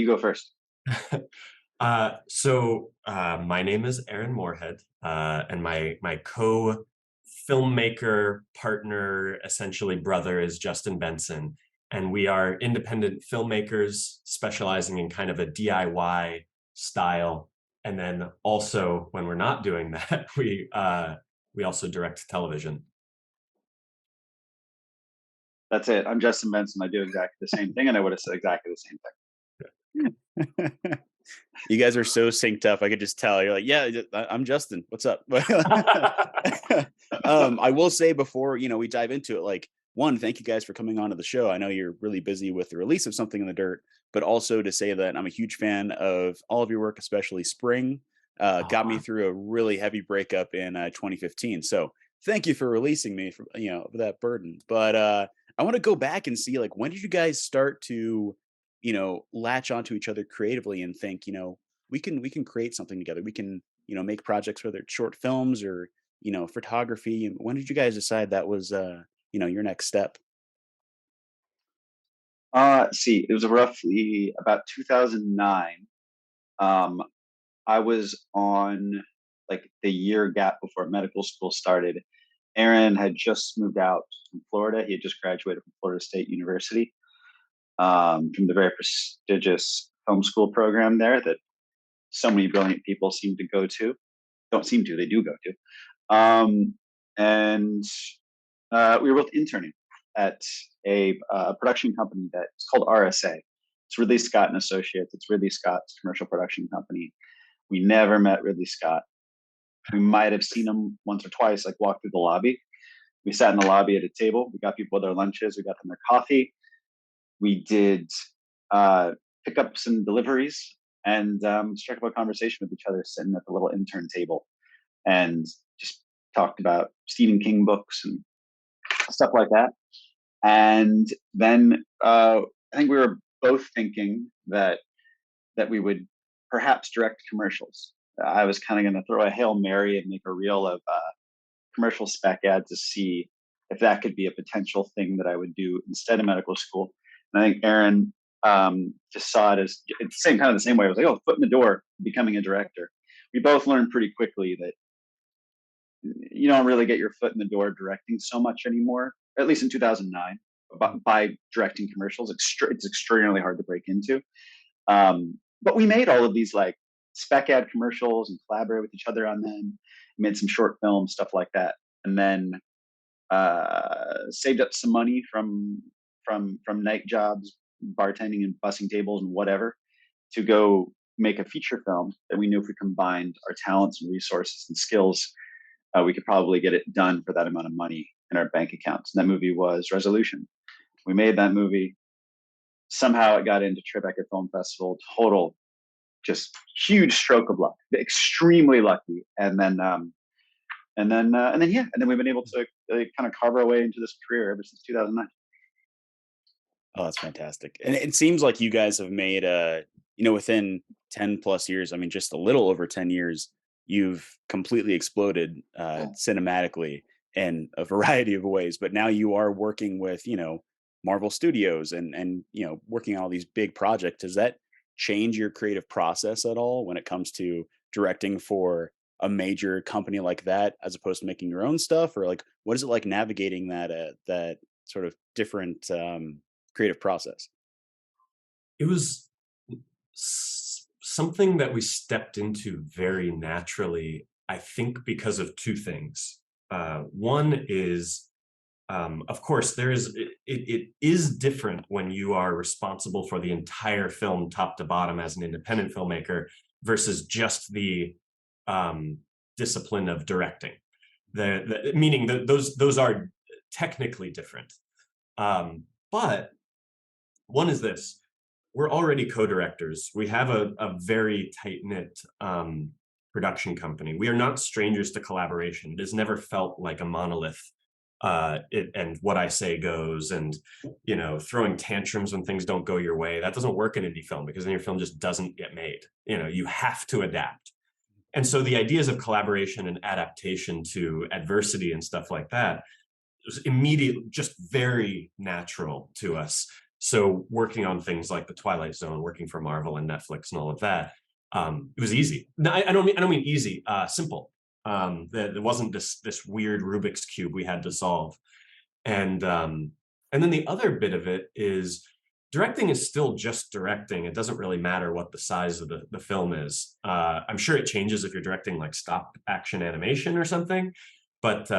You go first. My name is Aaron Moorhead, and my co-filmmaker partner, essentially brother, is Justin Benson, and we are independent filmmakers specializing in kind of a DIY style. And then also, when we're not doing that, we also direct television. That's it. I'm Justin Benson. I do exactly the same thing, and I would have said exactly the same thing. You guys are so synced up. I could just tell. You're like, yeah, I'm Justin. What's up? I will say before we dive into it, like one, thank you guys for coming on to the show. I know you're really busy with the release of Something in the Dirt, but also to say that I'm a huge fan of all of your work, especially Spring. Got me Aw. through a really heavy breakup in 2015. So thank you for releasing me from that burden. But I want to go back and see, like, when did you guys start to latch onto each other creatively and think, we can create something together. We can, make projects, whether it's short films or, photography. And when did you guys decide that was, your next step? See, it was roughly about 2009. Um, I was on like the year gap before medical school started. Aaron had just moved out from Florida. He had just graduated from Florida State University, from the very prestigious film school program there that so many brilliant people seem to go to. Don't seem to, they do go to. And We were both interning at a production company that's called RSA. It's Ridley Scott and Associates. It's Ridley Scott's commercial production company. We never met Ridley Scott. We might have seen him once or twice, like walk through the lobby. We sat in the lobby at a table. We got people their lunches. We got them their coffee. We did uh, pick up some deliveries and struck up a conversation with each other sitting at the little intern table and just talked about Stephen King books and stuff like that. And then I think we were both thinking that we would perhaps direct commercials. I was kind of going to throw a Hail Mary and make a reel of commercial spec ads to see if that could be a potential thing that I would do instead of medical school. And I think Aaron just saw it as it's same kind of the same way. I was like, oh, foot in the door, becoming a director. We both learned pretty quickly that you don't really get your foot in the door directing so much anymore, at least in 2009, by directing commercials. It's extraordinarily hard to break into. But we made all of these like spec ad commercials and collaborated with each other on them. Made some short films, stuff like that, and then saved up some money from night jobs, bartending and bussing tables and whatever, to go make a feature film that we knew if we combined our talents and resources and skills, we could probably get it done for that amount of money in our bank accounts. And that movie was Resolution. We made that movie. Somehow it got into Tribeca Film Festival. Total, just huge stroke of luck. Extremely lucky. And then we've been able to kind of carve our way into this career ever since 2009. Oh, that's fantastic. And it seems like you guys have made within 10 plus years, I mean, just a little over 10 years, you've completely exploded cinematically in a variety of ways. But now you are working with, Marvel Studios and working on all these big projects. Does that change your creative process at all when it comes to directing for a major company like that, as opposed to making your own stuff? Or like, what is it like navigating that sort of different creative process? It was something that we stepped into very naturally, I think, because of two things. One is, of course, it is different when you are responsible for the entire film top to bottom as an independent filmmaker versus just the discipline of directing. Meaning that those are technically different. But one is this: we're already co-directors. We have a very tight-knit production company. We are not strangers to collaboration. It has never felt like a monolith. And what I say goes, and throwing tantrums when things don't go your way. That doesn't work in indie film, because then your film just doesn't get made. You have to adapt. And so the ideas of collaboration and adaptation to adversity and stuff like that was immediately just very natural to us. So working on things like the Twilight Zone, working for Marvel and Netflix and all of that, it was easy. No, I don't mean easy, simple. There wasn't this weird Rubik's cube we had to solve. And then the other bit of it is directing is still just directing. It doesn't really matter what the size of the film is. I'm sure it changes if you're directing like stop action animation or something, but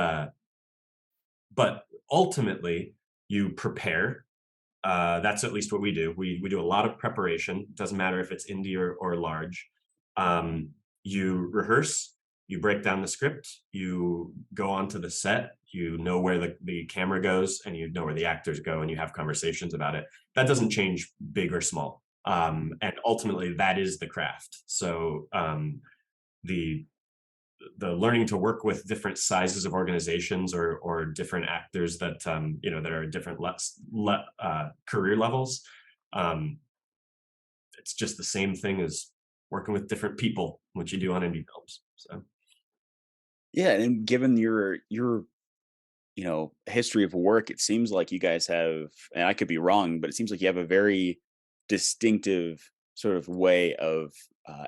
ultimately you prepare. That's at least what we do. We do a lot of preparation. It doesn't matter if it's indie or large. You rehearse, you break down the script, you go onto the set, you know where the camera goes, and you know where the actors go, and you have conversations about it. That doesn't change big or small. And ultimately, that is the craft. So the learning to work with different sizes of organizations or different actors that that are different career levels. It's just the same thing as working with different people, what you do on indie films. So Yeah, and given your history of work, it seems like you guys have, and I could be wrong, but it seems like you have a very distinctive sort of way of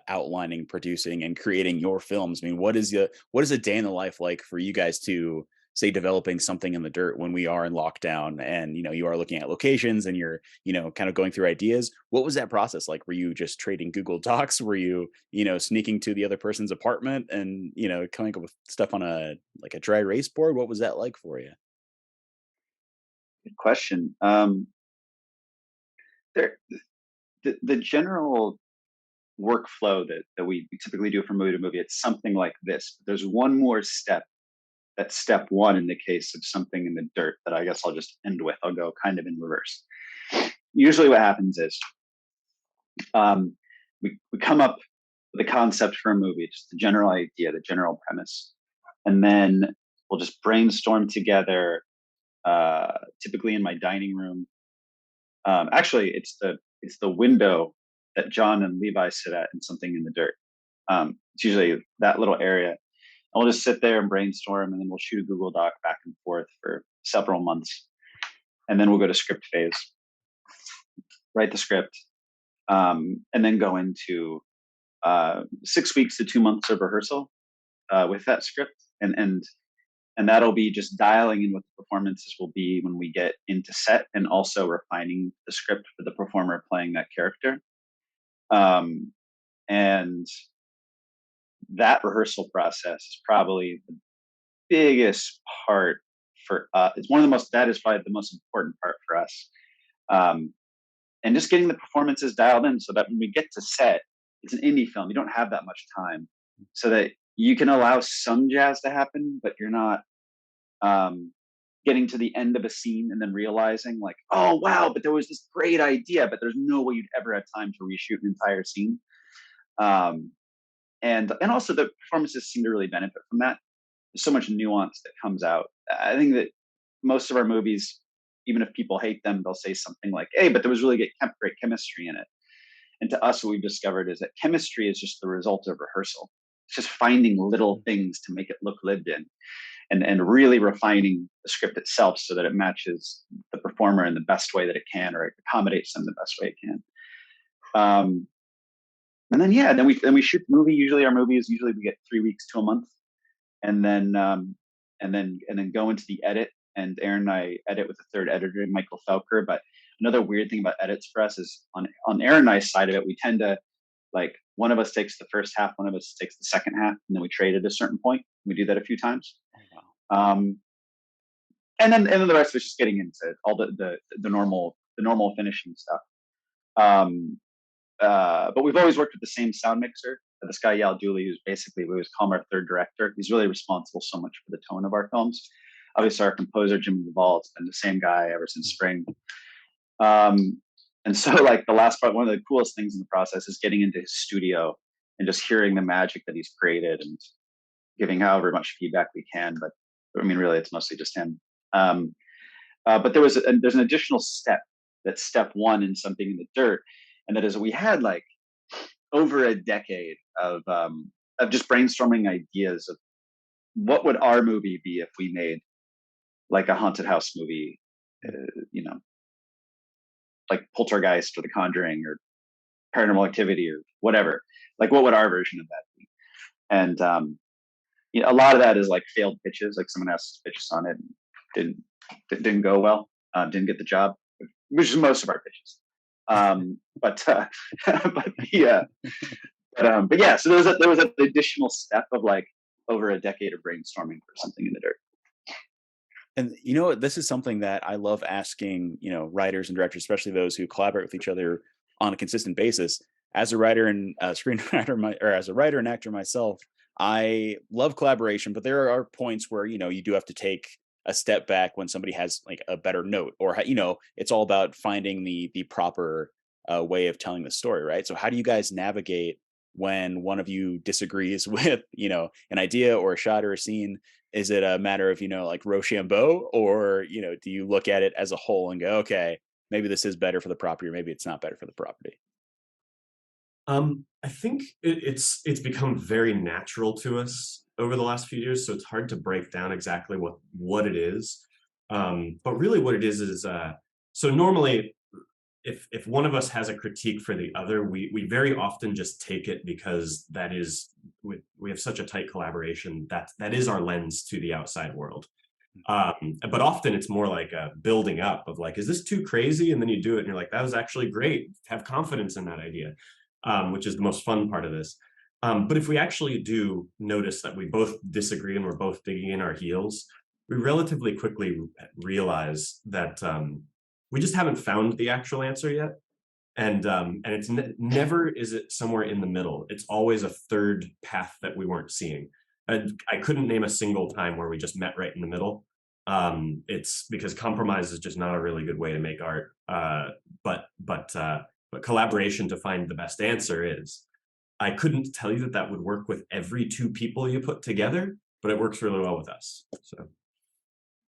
outlining, producing, and creating your films. I mean, what is a day in the life like for you guys to say developing something in the dirt when we are in lockdown and you are looking at locations and you're kind of going through ideas? What was that process like? Were you just trading Google Docs? Were you sneaking to the other person's apartment and coming up with stuff on a like a dry erase board? What was that like for you? Good question. There, the general workflow that we typically do from movie to movie, it's something like this. There's one more step. That's step one in the case of something in the dirt that I guess I'll just end with. I'll go kind of in reverse. Usually what happens is we come up with a concept for a movie, just the general idea, the general premise. And then we'll just brainstorm together, typically in my dining room. Actually, it's the window that John and Levi sit at in Something in the Dirt. It's usually that little area. And we'll just sit there and brainstorm, and then we'll shoot a Google Doc back and forth for several months. And then we'll go to script phase, write the script, and then go into 6 weeks to 2 months of rehearsal with that script. And that'll be just dialing in what the performances will be when we get into set, and also refining the script for the performer playing that character. And that rehearsal process is probably the biggest part for us. It's one of the most, that is probably the most important part for us. And just getting the performances dialed in so that when we get to set, it's an indie film. You don't have that much time, so that you can allow some jazz to happen, but you're not getting to the end of a scene and then realizing like, oh wow, but there was this great idea, but there's no way you'd ever have time to reshoot an entire scene. And also the performances seem to really benefit from that. There's so much nuance that comes out. I think that most of our movies, even if people hate them, they'll say something like, hey, but there was really great chemistry in it. And to us, what we've discovered is that chemistry is just the result of rehearsal. It's just finding little things to make it look lived in, and really refining the script itself so that it matches the performer in the best way that it can, or it accommodates them the best way it can. And then, yeah, then we shoot the movie. Usually our movies, we get 3 weeks to a month, and then go into the edit. And Aaron and I edit with a third editor, Michael Felker. But another weird thing about edits for us is on Aaron and I's side of it, we tend to, like, one of us takes the first half, one of us takes the second half, and then we trade at a certain point. We do that a few times. And then the rest of it's just getting into all the normal finishing stuff. But we've always worked with the same sound mixer, this guy Yal Dooley, who's basically, we always call him our third director. He's really responsible so much for the tone of our films. Obviously, our composer Jimmy Duvall has been the same guy ever since Spring. And so, like, the last part, one of the coolest things in the process is getting into his studio and just hearing the magic that he's created and giving however much feedback we can. But I mean, really, it's mostly just him. But there's an additional step. That's step one in Something in the Dirt, and that is we had like over a decade of just brainstorming ideas of what would our movie be if we made like a haunted house movie, like Poltergeist or The Conjuring or Paranormal Activity or whatever. Like, what would our version of that be? And a lot of that is like failed pitches. Like someone asked pitches on it and didn't go well, didn't get the job, which is most of our pitches. But but yeah, but yeah. So there was an additional step of like over a decade of brainstorming for something in the dirt. And you know what? This is something that I love asking, writers and directors, especially those who collaborate with each other on a consistent basis. As a writer and screenwriter, or as a writer and actor myself, I love collaboration, but there are points where you do have to take a step back when somebody has like a better note, or it's all about finding the proper way of telling the story, right? So how do you guys navigate when one of you disagrees with an idea or a shot or a scene? Is it a matter of like Rochambeau, or do you look at it as a whole and go, okay, maybe this is better for the property, or maybe it's not better for the property? I think it's become very natural to us over the last few years, so it's hard to break down exactly what it is. But really, what it is so normally, if one of us has a critique for the other, we very often just take it because we have such a tight collaboration that is our lens to the outside world. But often it's more like a building up of like, is this too crazy? And then you do it and you're like, that was actually great. Have confidence in that idea, which is the most fun part of this. But if we actually do notice that we both disagree and we're both digging in our heels, we relatively quickly realize that we just haven't found the actual answer yet. And it's never is it somewhere in the middle. It's always a third path that we weren't seeing. I couldn't name a single time where we just met right in the middle. It's because compromise is just not a really good way to make art. But collaboration to find the best answer is. I couldn't tell you that would work with every two people you put together, but it works really well with us. So.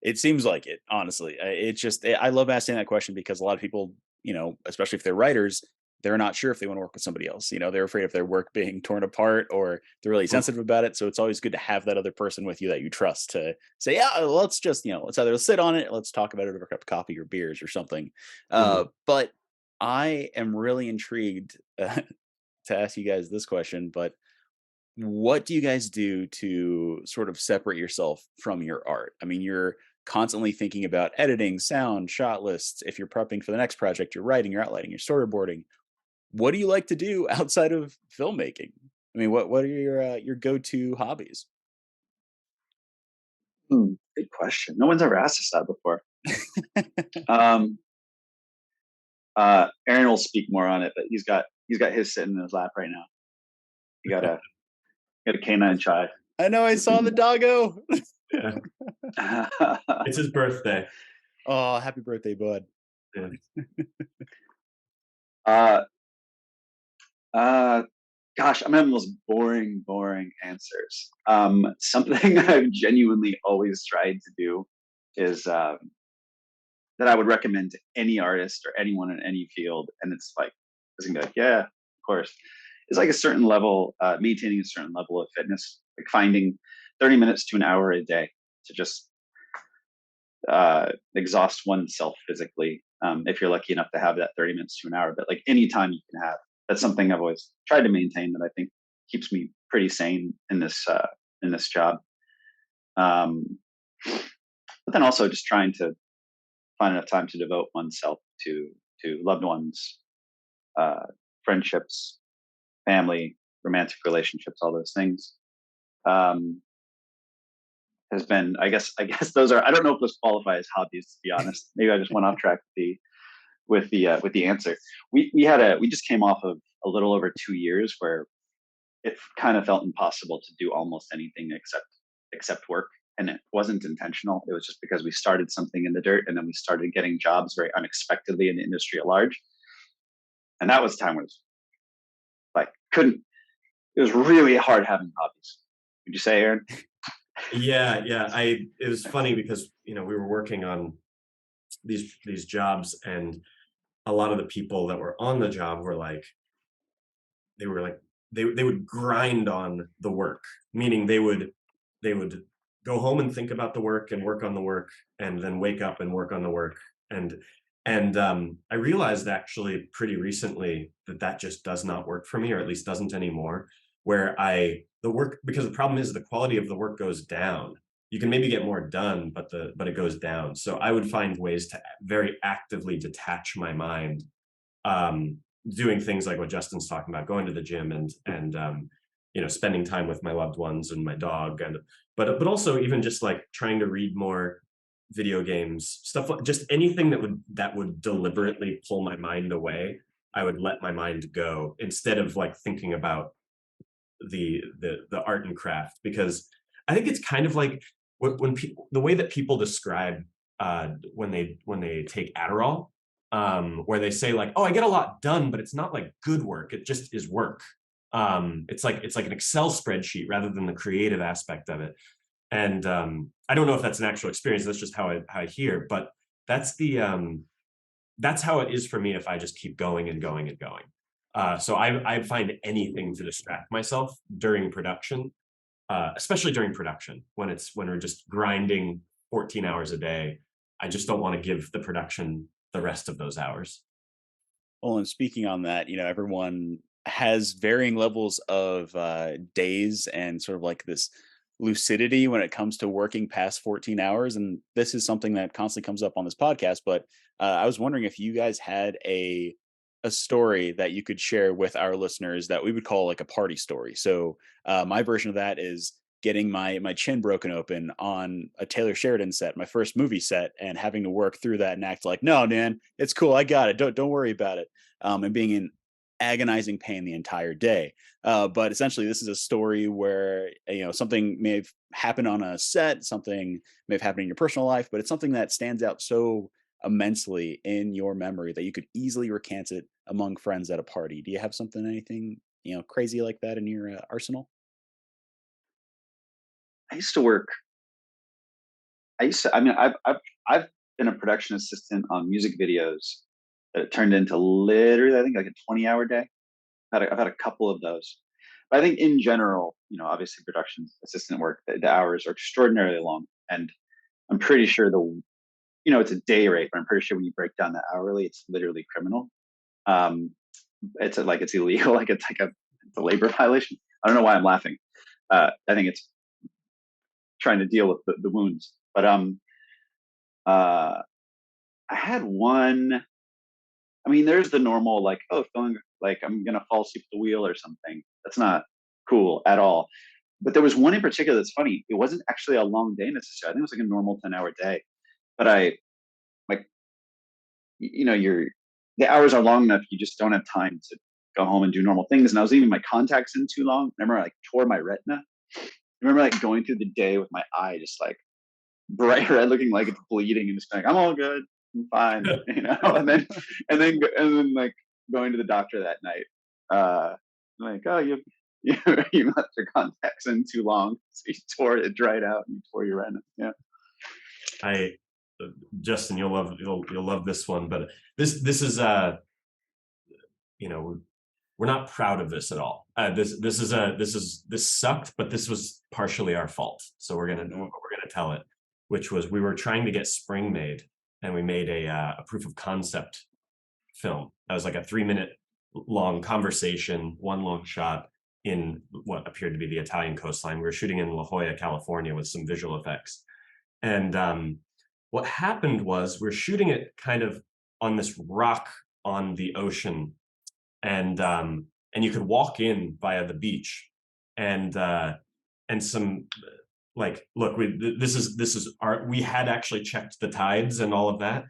It seems like it, honestly. I love asking that question because a lot of people, especially if they're writers, they're not sure if they want to work with somebody else. They're afraid of their work being torn apart, or they're really sensitive about it. So it's always good to have that other person with you that you trust to say, yeah, let's just, let's either sit on it, let's talk about it over a cup of coffee or beers or something. But I am really intrigued to ask you guys this question, but what do you guys do to sort of separate yourself from your art? I mean, you're constantly thinking about editing, sound, shot lists. If you're prepping for the next project, you're writing, you're outlining, you're storyboarding. What do you like to do outside of filmmaking? I mean, what are your go-to hobbies? Good question. No one's ever asked us that before. Aaron will speak more on it, but he's got his sitting in his lap right now. You got a canine child. I know. I saw the doggo. Yeah. It's his birthday. Oh, happy birthday, bud. Yeah. Gosh, I'm having the most boring answers. Something I've genuinely always tried to do is that I would recommend to any artist or anyone in any field, and it's like, it's gonna be like, yeah, of course. It's like a certain level, maintaining a certain level of fitness, like finding 30 minutes to an hour a day to just exhaust oneself physically. If you're lucky enough to have that 30 minutes to an hour, but like any time you can have, that's something I've always tried to maintain that I think keeps me pretty sane in this job. But then also just trying to find enough time to devote oneself to loved ones, friendships, family, romantic relationships, all those things. Has been, I guess those are, I don't know if those qualify as hobbies, to be honest. Maybe I just went off track with the answer. We just came off of a little over 2 years where it kind of felt impossible to do almost anything except work. And it wasn't intentional. It was just because we started something in the dirt, and then we started getting jobs very unexpectedly in the industry at large. And that was time where it was like, it was really hard having hobbies. Would you say, Aaron? Yeah. It was funny because we were working on these jobs, and a lot of the people that were on the job were like, they would grind on the work, meaning they would go home and think about the work and work on the work, and then wake up and work on the work, and And I realized actually pretty recently that that just does not work for me, or at least doesn't anymore, where the work, because the problem is the quality of the work goes down. You can maybe get more done, but it goes down. So I would find ways to very actively detach my mind, um, doing things like what Justin's talking about, going to the gym and you know, spending time with my loved ones and my dog, and but also even just like trying to read more, video games, stuff like just anything that would deliberately pull my mind away. I would let my mind go instead of like thinking about the art and craft, because I think it's kind of like when people, the way that people describe when they take Adderall, where they say like, oh, I get a lot done, but it's not like good work, it just is work. It's like an Excel spreadsheet rather than the creative aspect of it. And I don't know if that's an actual experience, that's just how I hear, but that's the that's how it is for me if I just keep going and going and going. So I find anything to distract myself during production, especially during production when we're just grinding 14 hours a day. I just don't want to give the production the rest of those hours. Well, and speaking on that, everyone has varying levels of days and sort of like this lucidity when it comes to working past 14 hours. And this is something that constantly comes up on this podcast. But I was wondering if you guys had a story that you could share with our listeners that we would call like a party story. So my version of that is getting my chin broken open on a Taylor Sheridan set, my first movie set, and having to work through that and act like, no, man, it's cool, I got it, don't worry about it, and being in agonizing pain the entire day. But essentially, this is a story where something may have happened on a set, something may have happened in your personal life, but it's something that stands out so immensely in your memory that you could easily recant it among friends at a party. Do you have something, anything crazy like that in your arsenal? I used to work. I mean, I've been a production assistant on music videos that turned into literally, I think, like a 20-hour day. I've had a couple of those. But I think in general, obviously production assistant work, the hours are extraordinarily long. And I'm pretty sure it's a day rate, but I'm pretty sure when you break down the hourly, it's literally criminal. Um, it's illegal, like it's a labor violation. I don't know why I'm laughing. I think it's trying to deal with the wounds. But uh, I had one. I mean, there's the normal like, oh, feeling like I'm gonna fall asleep at the wheel or something. That's not cool at all. But there was one in particular that's funny. It wasn't actually a long day necessarily. I think it was like a normal 10-hour day. But I like, the hours are long enough. You just don't have time to go home and do normal things. And I was leaving my contacts in too long. I remember I like tore my retina. I remember like going through the day with my eye just like bright red, looking like it's bleeding, and just like, I'm all good, I'm fine, and then like going to the doctor that night, like, oh, you left your contacts in too long, so you tore it, dried out, and you tore your retina. Yeah. I Justin, you'll love this one, but this is you know, we're not proud of this at all. This sucked, but this was partially our fault. So we're gonna tell it, which was we were trying to get Spring made, and we made a proof of concept film. That was like a 3-minute long conversation, one long shot in what appeared to be the Italian coastline. We were shooting in La Jolla, California, with some visual effects, and what happened was we we're shooting it kind of on this rock on the ocean, and you could walk in via the beach, and some like, look, this is our, we had actually checked the tides and all of that.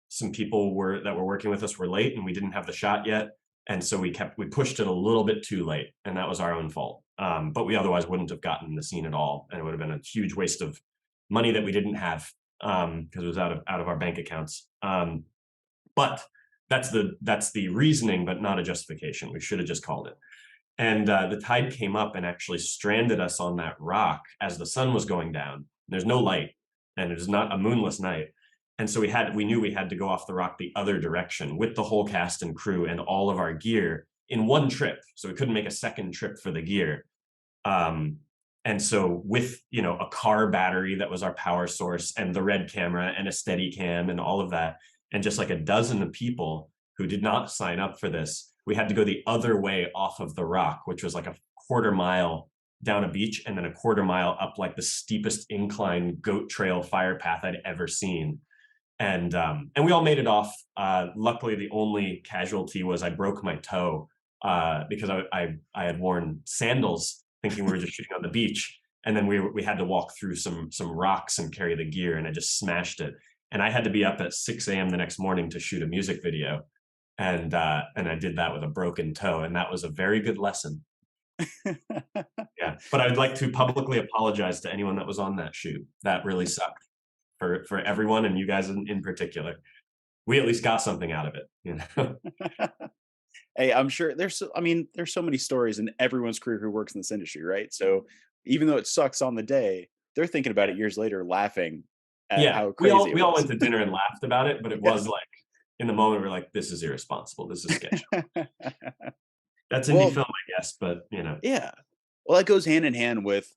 Some people that were working with us were late, and we didn't have the shot yet, and so we pushed it a little bit too late, and that was our own fault. But we otherwise wouldn't have gotten the scene at all, and it would have been a huge waste of money that we didn't have, because it was out of our bank accounts. But that's the reasoning, but not a justification. We should have just called it. And the tide came up and actually stranded us on that rock as the sun was going down. There's no light, and it is not a moonless night. And so we knew we had to go off the rock the other direction with the whole cast and crew and all of our gear in one trip. So we couldn't make a second trip for the gear. And so with, a car battery that was our power source, and the red camera and a steady cam and all of that, and just like a dozen of people who did not sign up for this, we had to go the other way off of the rock, which was like a quarter mile down a beach and then a quarter mile up like the steepest incline goat trail fire path I'd ever seen. And we all made it off. Luckily, the only casualty was I broke my toe because I had worn sandals thinking we were just shooting on the beach. And then we had to walk through some rocks and carry the gear, and I just smashed it. And I had to be up at 6 a.m. the next morning to shoot a music video. And I did that with a broken toe, and that was a very good lesson. Yeah, but I would like to publicly apologize to anyone that was on that shoot. That really sucked for everyone, and you guys in particular. We at least got something out of it, you know. Hey, I'm sure there's so many stories in everyone's career who works in this industry, right? So even though it sucks on the day, they're thinking about it years later, laughing at Yeah, how we crazy it all was. went to dinner and laughed about it, but it was like in the moment we're like, this is irresponsible. This is sketchy. That's indie Well, film, I guess, but you know. yeah. Well, that goes hand in hand with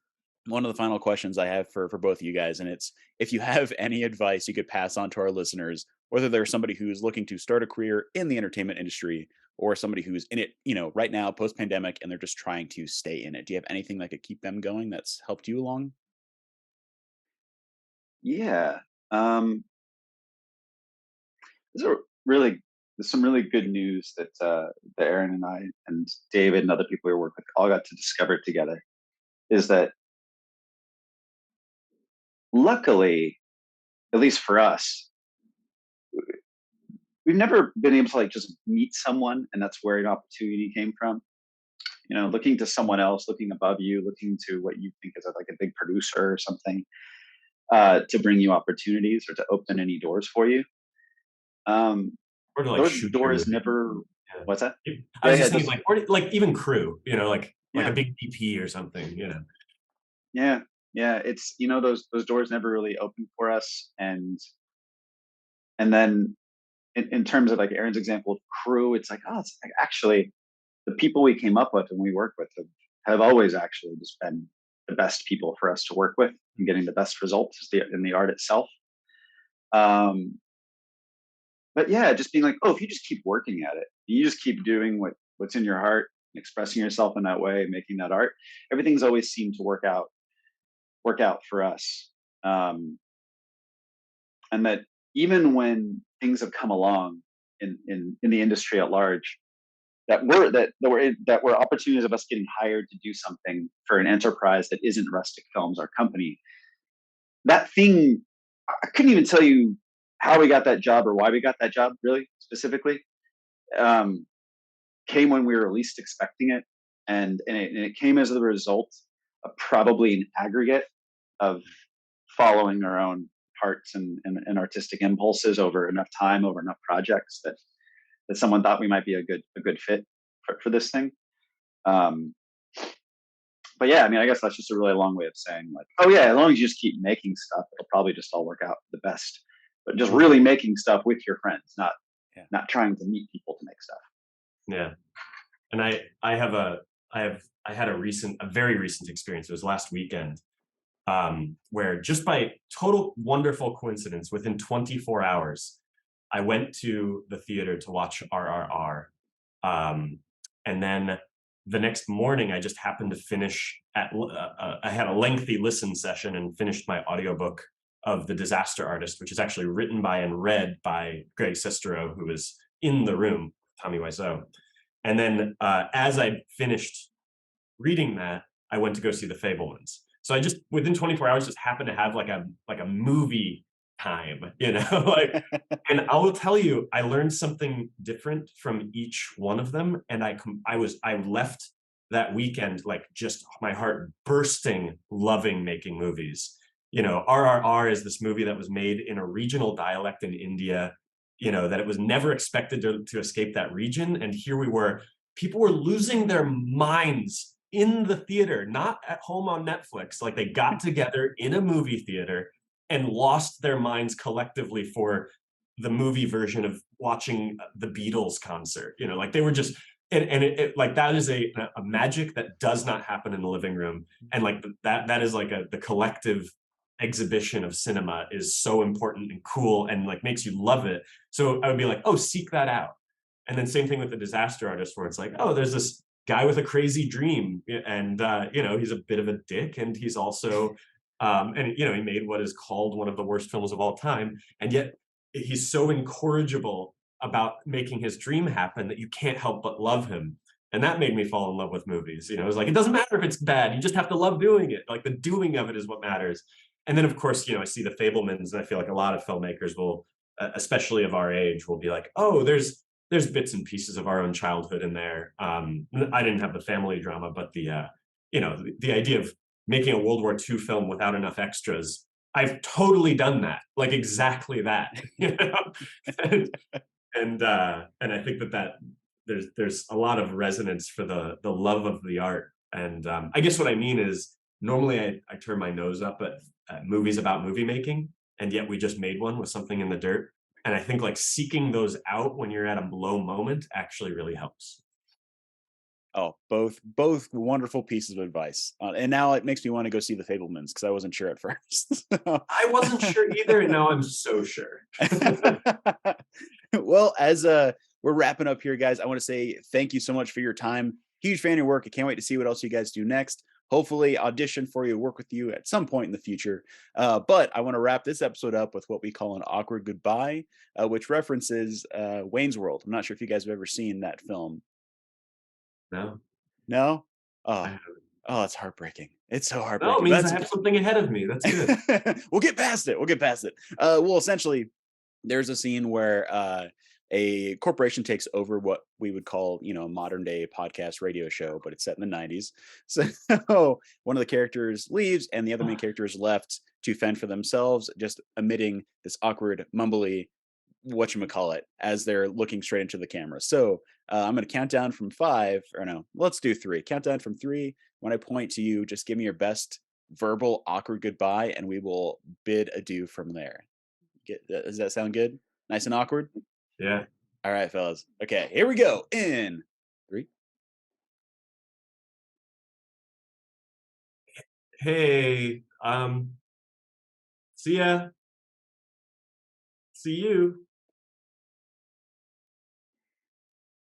one of the final questions I have for both of you guys, and it's if you have any advice you could pass on to our listeners, whether they're somebody who's looking to start a career in the entertainment industry or somebody who's in it, right now post pandemic, and they're just trying to stay in it. Do you have anything that could keep them going that's helped you along? Yeah. Um, These are really there's some really good news that Aaron and I and David and other people we work with all got to discover together. Is that luckily, at least for us, we've never been able to like just meet someone and that's where an opportunity came from. Looking to someone else, looking above you, looking to what you think is like a big producer or something to bring you opportunities or to open any doors for you. Or to like Those shoot your doors movie. never. Yeah. What's that? I was Yeah, just just thinking like even crew, like yeah, a big DP or something, yeah, yeah. It's those doors never really opened for us, and then in terms of like Aaron's example of crew, it's like it's like actually the people we came up with and we work with have always actually just been the best people for us to work with and getting the best results in the art itself. Um, but yeah, just being like, if you just keep working at it, you just keep doing what's in your heart, expressing yourself in that way, making that art, everything's always seemed to work out for us. Um, and that even when things have come along in the industry at large, that were opportunities of us getting hired to do something for an enterprise that isn't Rustic Films, our company. That thing, I couldn't even tell you how we got that job or why we got that job, really specifically. Um, Came when we were least expecting it, and it came as a result of probably an aggregate of following our own hearts and artistic impulses over enough time, over enough projects that someone thought we might be a good fit for this thing. Um, but yeah, I mean, I guess that's just a really long way of saying like, oh yeah, as long as you just keep making stuff, it'll probably just all work out the best. But just really making stuff with your friends, Yeah. not trying to meet people to make stuff. Yeah. And I had a very recent experience. It was last weekend, where just by total wonderful coincidence, within 24 hours, I went to the theater to watch RRR. And then the next morning, I just happened to finish I had a lengthy listen session and finished my audiobook of The Disaster Artist, which is actually written by and read by Greg Sestero, who was in the room, Tommy Wiseau. And then as I finished reading that, I went to go see The Fabelmans. So I just within 24 hours just happened to have like a movie time, like, and I will tell you, I learned something different from each one of them. And I left that weekend, like just my heart bursting, loving making movies. RRR is this movie that was made in a regional dialect in India, that it was never expected to escape that region. And here we were, people were losing their minds in the theater, not at home on Netflix. Like they got together in a movie theater and lost their minds collectively for the movie version of watching the Beatles concert. Like they were just, and it like that is a magic that does not happen in the living room. And like that is like the collective exhibition of cinema is so important and cool and like makes you love it. So I would be like, oh, seek that out. And then same thing with the disaster artist, where it's like, oh, there's this guy with a crazy dream, and he's a bit of a dick, and he's also, and he made what is called one of the worst films of all time, and yet he's so incorrigible about making his dream happen that you can't help but love him. And that made me fall in love with movies. It was like, it doesn't matter if it's bad, you just have to love doing it. Like the doing of it is what matters. And then of course, I see the Fablemans, and I feel like a lot of filmmakers will, especially of our age, will be like, oh, there's bits and pieces of our own childhood in there. I didn't have the family drama, but the idea of making a World War II film without enough extras, I've totally done that, like exactly that. And I think that there's a lot of resonance for the love of the art. And I guess what I mean is, normally I turn my nose up at movies about movie making, and yet we just made one with something in the dirt. And I think like seeking those out when you're at a low moment actually really helps. Oh, both wonderful pieces of advice. And now it makes me want to go see the Fablemans, because I wasn't sure at first. I wasn't sure either, and now I'm so sure. Well, as we're wrapping up here, guys, I want to say thank you so much for your time. Huge fan of your work. I can't wait to see what else you guys do next. Hopefully audition for you, work with you at some point in the future. But I want to wrap this episode up with what we call an awkward goodbye, which references Wayne's World. I'm not sure if you guys have ever seen that film. No. No? I Oh, oh, it's heartbreaking. It's so No, it heartbreaking. means I have something ahead of me. That's good. We'll get past it. We'll get past it. Well, essentially, there's a scene where a corporation takes over what we would call, a modern day podcast radio show, but it's set in the 90s. So one of the characters leaves, and the other main character is left to fend for themselves, just emitting this awkward, mumbly, whatchamacallit, as they're looking straight into the camera. So I'm going to count down from 5, or no, let's do 3. Count down from 3. When I point to you, just give me your best verbal awkward goodbye, and we will bid adieu from there. Does that sound good? Nice and awkward? Yeah. All right, fellas. Okay, here we go. In 3. Hey, see ya. See you.